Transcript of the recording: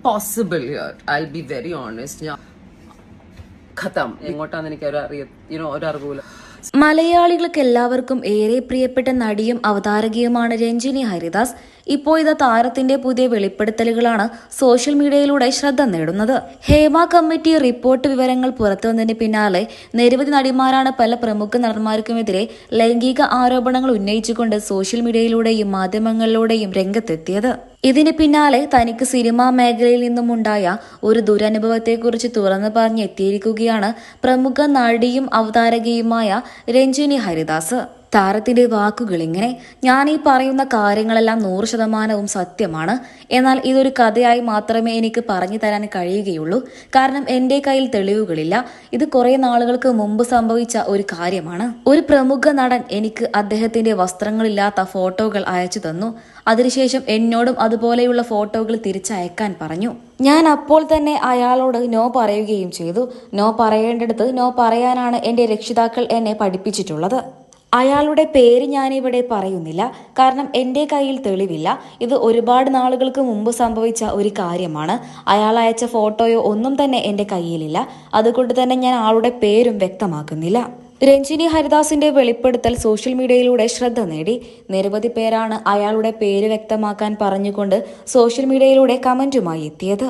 possible here. I'll be very honest. ഖത്തം എങ്ങോട്ടാന്ന് എനിക്ക് ഒരു അറിവില്ല. മലയാളികൾക്ക് എല്ലാവർക്കും ഏറെ പ്രിയപ്പെട്ട നടിയും അവതാരകയുമാണ് രഞ്ജിനി ഹരിദാസ്. ഇപ്പോൾ ഇത് താരത്തിന്റെ പുതിയ വെളിപ്പെടുത്തലുകളാണ് സോഷ്യൽ മീഡിയയിലൂടെ ശ്രദ്ധ നേടുന്നത്. ഹേമ കമ്മിറ്റി റിപ്പോർട്ട് വിവരങ്ങൾ പുറത്തുവന്നതിന് പിന്നാലെ നിരവധി നടിമാരാണ് പല പ്രമുഖ നടന്മാർക്കുമെതിരെ ലൈംഗിക ആരോപണങ്ങൾ ഉന്നയിച്ചുകൊണ്ട് സോഷ്യൽ മീഡിയയിലൂടെയും മാധ്യമങ്ങളിലൂടെയും രംഗത്തെത്തിയത്. ഇതിന് പിന്നാലെ തനിക്ക് സിനിമാ മേഖലയിൽ നിന്നുമുണ്ടായ ഒരു ദുരനുഭവത്തെക്കുറിച്ച് തുറന്നു പറഞ്ഞെത്തിയിരിക്കുകയാണ് പ്രമുഖ നടിയും അവതാരകയുമായ രഞ്ജിനി ഹരിദാസ്. താരത്തിന്റെ വാക്കുകൾ ഇങ്ങനെ: ഞാൻ ഈ പറയുന്ന കാര്യങ്ങളെല്ലാം 100% സത്യമാണ്. എന്നാൽ ഇതൊരു കഥയായി മാത്രമേ എനിക്ക് പറഞ്ഞു തരാൻ കഴിയുകയുള്ളൂ. കാരണം എന്റെ കയ്യിൽ തെളിവുകളില്ല. ഇത് കുറെ നാളുകൾക്ക് മുമ്പ് സംഭവിച്ച ഒരു കാര്യമാണ്. ഒരു പ്രമുഖ നടൻ എനിക്ക് അദ്ദേഹത്തിന്റെ വസ്ത്രങ്ങളില്ലാത്ത ഫോട്ടോകൾ അയച്ചു തന്നു. അതിനുശേഷം എന്നോടും അതുപോലെയുള്ള ഫോട്ടോകൾ തിരിച്ചയക്കാൻ പറഞ്ഞു. ഞാൻ അപ്പോൾ തന്നെ അയാളോട് നോ പറയുകയും ചെയ്തു. നോ പറയേണ്ടടുത്ത് നോ പറയാനാണ് എന്റെ രക്ഷിതാക്കൾ എന്നെ പഠിപ്പിച്ചിട്ടുള്ളത്. അയാളുടെ പേര് ഞാനിവിടെ പറയുന്നില്ല, കാരണം എന്റെ കയ്യിൽ തെളിവില്ല. ഇത് ഒരുപാട് നാളുകൾക്ക് മുമ്പ് സംഭവിച്ച ഒരു കാര്യമാണ്. അയാൾ അയച്ച ഫോട്ടോയോ ഒന്നും തന്നെ എന്റെ കയ്യിലില്ല. അതുകൊണ്ട് തന്നെ ഞാൻ ആളുടെ പേരും വ്യക്തമാക്കുന്നില്ല. രഞ്ജിനി ഹരിദാസിന്റെ വെളിപ്പെടുത്തൽ സോഷ്യൽ മീഡിയയിലൂടെ ശ്രദ്ധ നേടി. നിരവധി പേരാണ് അയാളുടെ പേര് വ്യക്തമാക്കാൻ പറഞ്ഞുകൊണ്ട് സോഷ്യൽ മീഡിയയിലൂടെ കമന്റുമായി എത്തിയത്.